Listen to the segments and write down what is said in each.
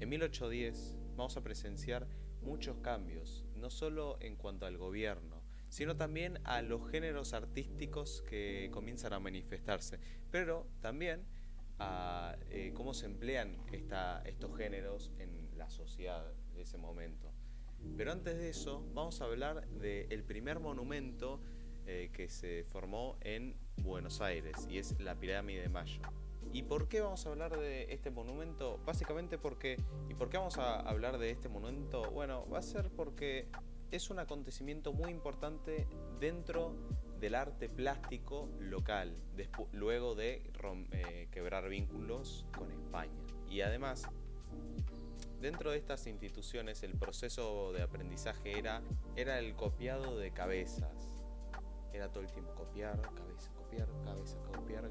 En 1810 vamos a presenciar muchos cambios, no solo en cuanto al gobierno, sino también a los géneros artísticos que comienzan a manifestarse, pero también a cómo se emplean estos géneros en la sociedad de ese momento. Pero antes de eso, vamos a hablar del primer monumento que se formó en Buenos Aires, y es la Pirámide de Mayo. ¿Y por qué vamos a hablar de este monumento? Básicamente porque... ¿Y por qué vamos a hablar de este monumento? Bueno, va a ser porque es un acontecimiento muy importante dentro del arte plástico local, luego de quebrar vínculos con España. Y además, dentro de estas instituciones el proceso de aprendizaje era el copiado de cabezas. Era todo el tiempo copiar,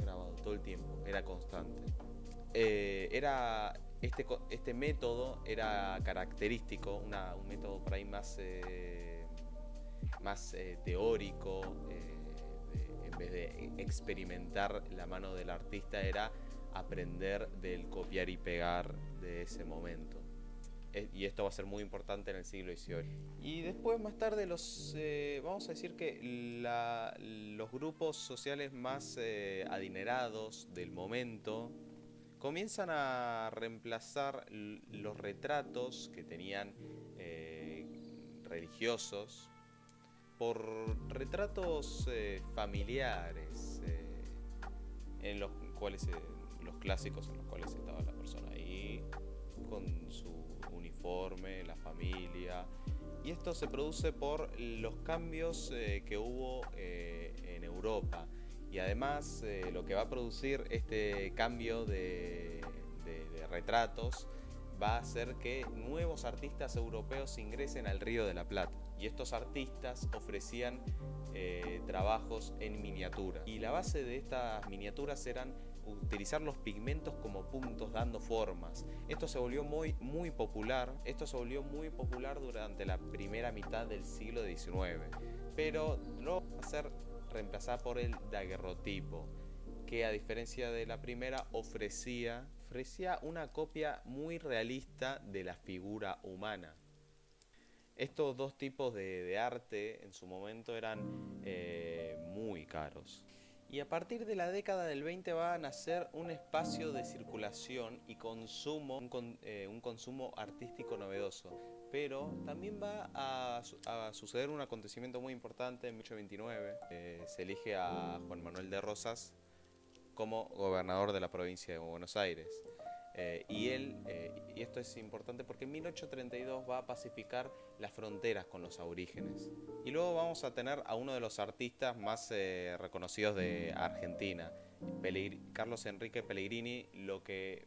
grabado, todo el tiempo, era constante. Este método era característico, un método por ahí más teórico, en vez de experimentar la mano del artista, era aprender del copiar y pegar de ese momento. Y esto va a ser muy importante en el siglo XVIII. Y después, más tarde, vamos a decir que los grupos sociales más adinerados del momento comienzan a reemplazar los retratos que tenían religiosos por retratos familiares, en los cuales los clásicos en los cuales estaba la persona ahí con su uniforme, la familia. Y esto se produce por los cambios que hubo en Europa. Y además lo que va a producir este cambio de retratos va a hacer que nuevos artistas europeos ingresen al Río de la Plata. Y estos artistas ofrecían trabajos en miniatura. Y la base de estas miniaturas eran utilizar los pigmentos como puntos dando formas. Esto se volvió muy popular. Esto se volvió muy popular durante la primera mitad del siglo XIX. Pero luego va a ser reemplazada por el daguerrotipo, que a diferencia de la primera ofrecía una copia muy realista de la figura humana. Estos dos tipos de arte en su momento eran muy caros. Y a partir de la década del 20 va a nacer un espacio de circulación y consumo, un consumo artístico novedoso. Pero también va a suceder un acontecimiento muy importante en 1829. Se elige a Juan Manuel de Rosas como gobernador de la provincia de Buenos Aires. Y esto es importante porque en 1832 va a pacificar las fronteras con los aborígenes. Y luego vamos a tener a uno de los artistas más reconocidos de Argentina, Carlos Enrique Pellegrini. Lo que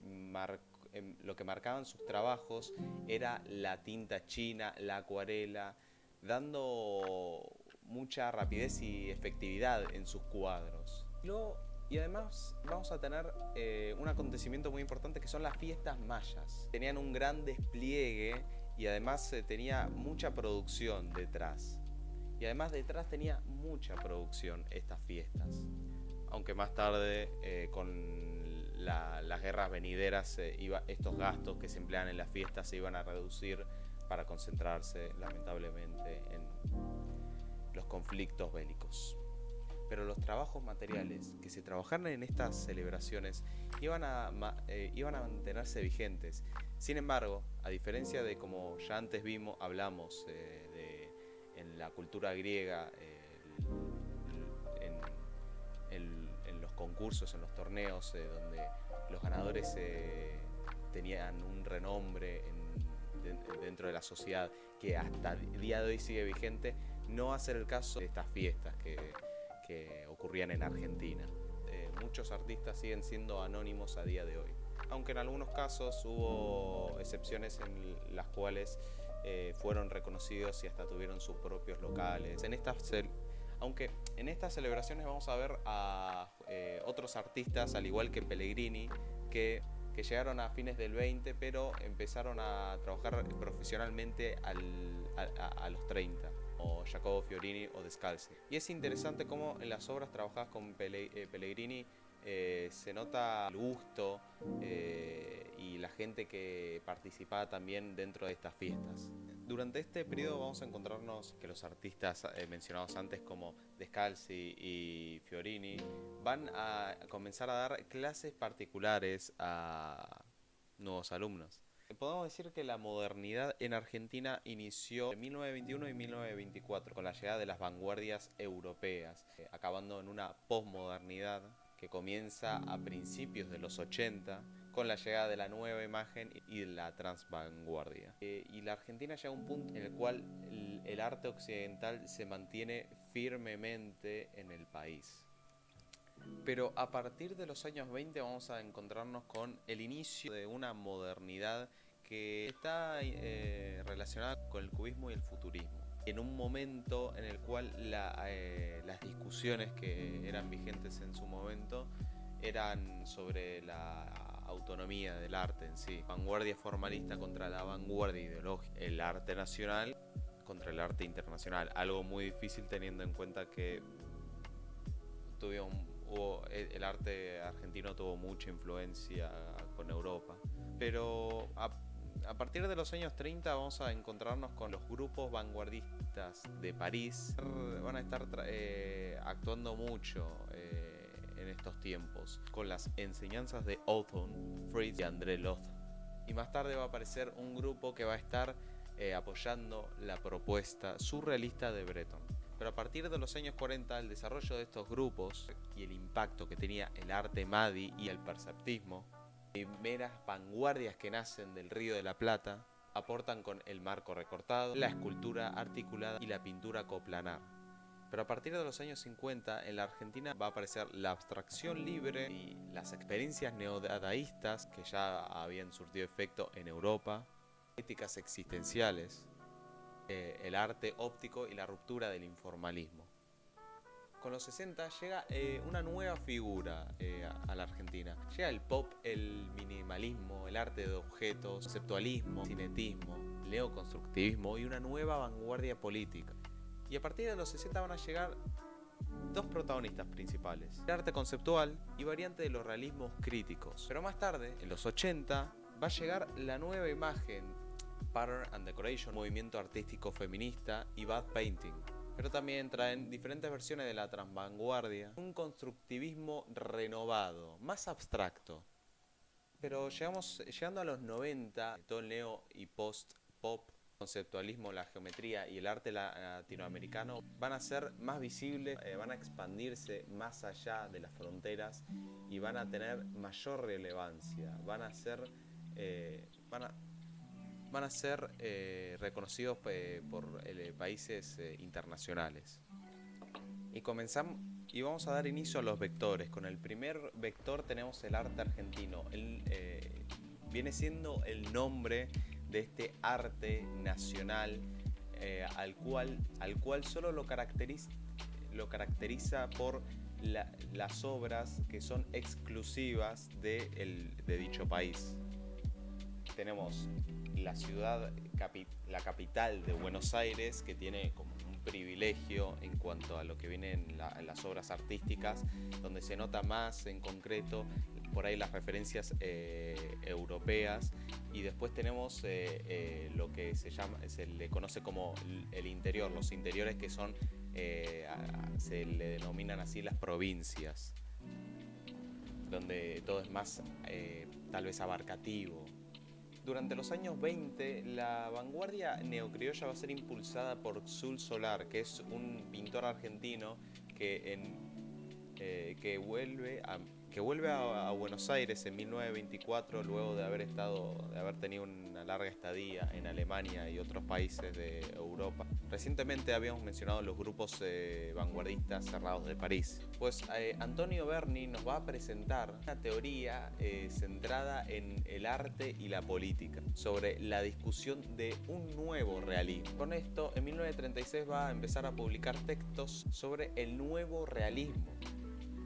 marcaban sus trabajos era la tinta china, la acuarela, dando mucha rapidez y efectividad en sus cuadros. Y además vamos a tener un acontecimiento muy importante que son las fiestas mayas. Tenían un gran despliegue y además tenía mucha producción detrás. Y además detrás tenía mucha producción estas fiestas. Aunque más tarde con las guerras venideras estos gastos que se emplean en las fiestas se iban a reducir para concentrarse lamentablemente en los conflictos bélicos. Pero los trabajos materiales que se trabajaran en estas celebraciones iban a mantenerse vigentes. Sin embargo, a diferencia de como ya antes hablamos en la cultura griega, en los concursos, en los torneos, donde los ganadores tenían un renombre dentro de la sociedad que hasta el día de hoy sigue vigente, no va a ser el caso de estas fiestas que ocurrían en Argentina. Muchos artistas siguen siendo anónimos a día de hoy, aunque en algunos casos hubo excepciones en las cuales fueron reconocidos y hasta tuvieron sus propios locales. Aunque en estas celebraciones vamos a ver a otros artistas, al igual que Pellegrini, que llegaron a fines del 20, pero empezaron a trabajar profesionalmente a los 30, o Jacopo Fiorini o Descalzi. Y es interesante cómo en las obras trabajadas con Pellegrini se nota el gusto y la gente que participaba también dentro de estas fiestas. Durante este periodo vamos a encontrarnos que los artistas mencionados antes como Descalzi y Fiorini van a comenzar a dar clases particulares a nuevos alumnos. Podemos decir que la modernidad en Argentina inició en 1921 y 1924 con la llegada de las vanguardias europeas, acabando en una posmodernidad que comienza a principios de los 80 con la llegada de la nueva imagen y de la transvanguardia. Y la Argentina llega a un punto en el cual el arte occidental se mantiene firmemente en el país. Pero a partir de los años 20 vamos a encontrarnos con el inicio de una modernidad que está relacionada con el cubismo y el futurismo. En un momento en el cual las discusiones que eran vigentes en su momento eran sobre la autonomía del arte en sí. Vanguardia formalista contra la vanguardia ideológica. El arte nacional contra el arte internacional. Algo muy difícil teniendo en cuenta que el arte argentino tuvo mucha influencia con Europa. Pero a partir de los años 30 vamos a encontrarnos con los grupos vanguardistas de París. Van a estar actuando mucho en estos tiempos con las enseñanzas de Othon, Fritz y André Loth. Y más tarde va a aparecer un grupo que va a estar apoyando la propuesta surrealista de Breton. Pero a partir de los años 40, el desarrollo de estos grupos y el impacto que tenía el arte Madi y el perceptismo, primeras vanguardias que nacen del Río de la Plata, aportan con el marco recortado, la escultura articulada y la pintura coplanar. Pero a partir de los años 50, en la Argentina va a aparecer la abstracción libre y las experiencias neodadaístas que ya habían surtido efecto en Europa, éticas existenciales, el arte óptico y la ruptura del informalismo. Con los 60 llega una nueva figura a la Argentina. Llega el pop, el minimalismo, el arte de objetos, conceptualismo, cinetismo, neoconstructivismo y una nueva vanguardia política. Y a partir de los 60 van a llegar dos protagonistas principales: el arte conceptual y variante de los realismos críticos. Pero más tarde, en los 80, va a llegar la nueva imagen, Pattern and Decoration, movimiento artístico feminista y bad painting. Pero también traen diferentes versiones de la transvanguardia, un constructivismo renovado, más abstracto. Pero llegando a los 90, todo el neo y post-pop, conceptualismo, la geometría y el arte latinoamericano van a ser más visibles, van a expandirse más allá de las fronteras y van a tener mayor relevancia, van a ser reconocidos por países internacionales. Y vamos a dar inicio a los vectores. Con el primer vector tenemos el arte argentino. Viene siendo el nombre de este arte nacional al cual solo lo caracteriza por las obras que son exclusivas de dicho país. Tenemos la capital de Buenos Aires, que tiene como un privilegio en cuanto a lo que viene en las obras artísticas, donde se nota más en concreto por ahí las referencias europeas. Y después tenemos lo que se le conoce como el interior, los interiores, que son se le denominan así las provincias, donde todo es más tal vez abarcativo. Durante los años 20, la vanguardia neocriolla va a ser impulsada por Zul Solar, que es un pintor argentino que vuelve a Buenos Aires en 1924, luego de haber tenido una larga estadía en Alemania y otros países de Europa. Recientemente habíamos mencionado los grupos vanguardistas cerrados de París. Pues Antonio Berni nos va a presentar una teoría centrada en el arte y la política, sobre la discusión de un nuevo realismo. Con esto, en 1936 va a empezar a publicar textos sobre el nuevo realismo,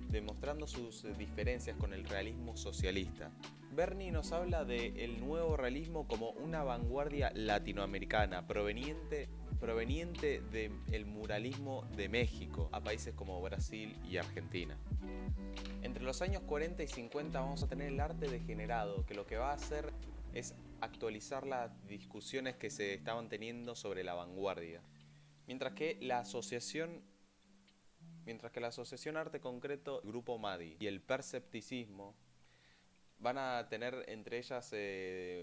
demostrando sus diferencias con el realismo socialista. Berni nos habla del nuevo realismo como una vanguardia latinoamericana proveniente del muralismo de México a países como Brasil y Argentina. Entre Entre los años 40 y 50 vamos a tener el arte degenerado, que lo que va a hacer es actualizar las discusiones que se estaban teniendo sobre la vanguardia. Mientras que la asociación arte concreto, el grupo MADI y el percepticismo van a tener entre ellas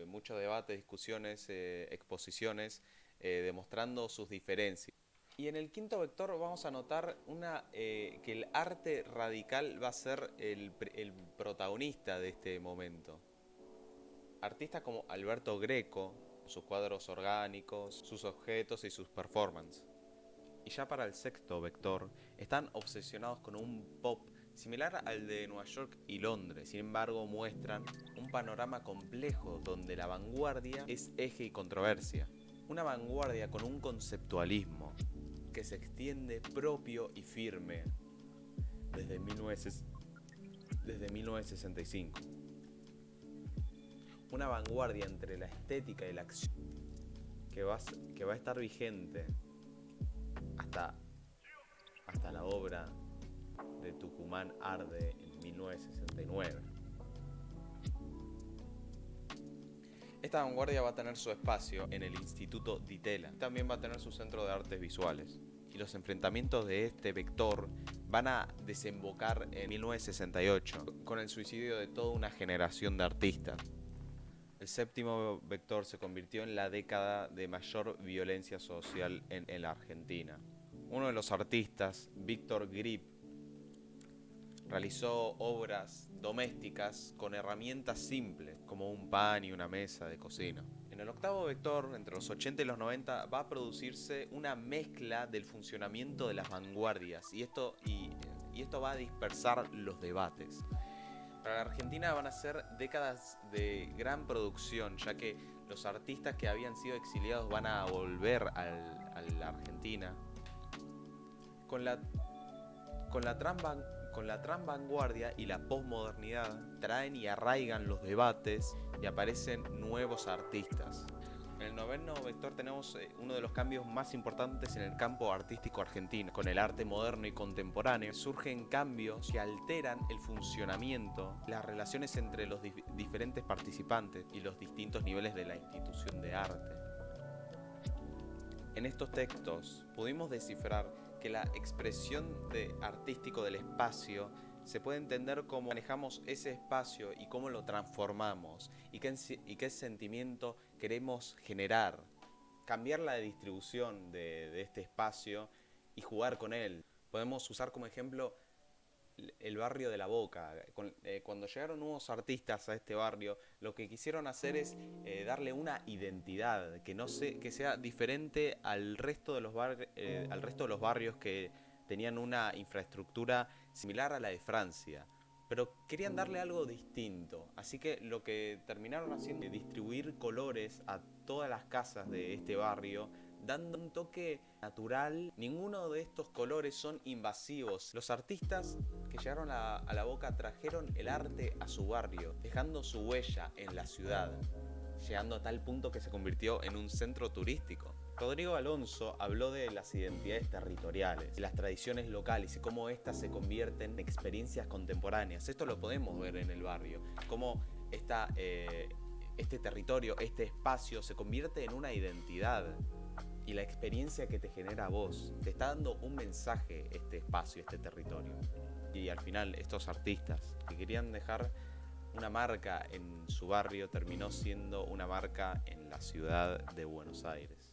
mucho debate, discusiones, exposiciones, demostrando sus diferencias. Y en el quinto vector vamos a notar que el arte radical va a ser el protagonista de este momento. Artistas como Alberto Greco, sus cuadros orgánicos, sus objetos y sus performances. Y ya para el sexto vector, están obsesionados con un pop similar al de Nueva York y Londres. Sin embargo, muestran un panorama complejo donde la vanguardia es eje y controversia. Una vanguardia con un conceptualismo que se extiende propio y firme desde 1965. Una vanguardia entre la estética y la acción que va a estar vigente hasta la obra de Tucumán Arde en 1969. Esta vanguardia va a tener su espacio en el Instituto Di Tella. También va a tener su centro de artes visuales. Y los enfrentamientos de este vector van a desembocar en 1968 con el suicidio de toda una generación de artistas. El séptimo vector se convirtió en la década de mayor violencia social en la Argentina. Uno de los artistas, Víctor Grip, realizó obras domésticas con herramientas simples, como un pan y una mesa de cocina. En el octavo vector, entre los 80 y los 90, va a producirse una mezcla del funcionamiento de las vanguardias, y esto va a dispersar los debates. Para la Argentina van a ser décadas de gran producción, ya que los artistas que habían sido exiliados van a volver a la Argentina. Con la transvanguardia y la posmodernidad traen y arraigan los debates y aparecen nuevos artistas. En el noveno vector tenemos uno de los cambios más importantes en el campo artístico argentino. Con el arte moderno y contemporáneo surgen cambios que alteran el funcionamiento, las relaciones entre los diferentes participantes y los distintos niveles de la institución de arte. En estos textos pudimos descifrar que la expresión artístico del espacio se puede entender cómo manejamos ese espacio y cómo lo transformamos y qué sentimiento queremos generar. Cambiar la distribución de este espacio y jugar con él. Podemos usar como ejemplo el barrio de La Boca. Cuando llegaron nuevos artistas a este barrio, lo que quisieron hacer es darle una identidad que sea diferente al resto de los barrios que tenían una infraestructura similar a la de Francia, pero querían darle algo distinto. Así que lo que terminaron haciendo es distribuir colores a todas las casas de este barrio, dando un toque natural. Ninguno de estos colores son invasivos. Los artistas que llegaron a La Boca trajeron el arte a su barrio, dejando su huella en la ciudad, llegando a tal punto que se convirtió en un centro turístico. Rodrigo Alonso habló de las identidades territoriales, de las tradiciones locales y cómo éstas se convierten en experiencias contemporáneas. Esto lo podemos ver en el barrio, cómo este territorio, este espacio se convierte en una identidad. Y la experiencia que te genera a vos, te está dando un mensaje este espacio, este territorio. Y al final estos artistas que querían dejar una marca en su barrio terminó siendo una marca en la ciudad de Buenos Aires.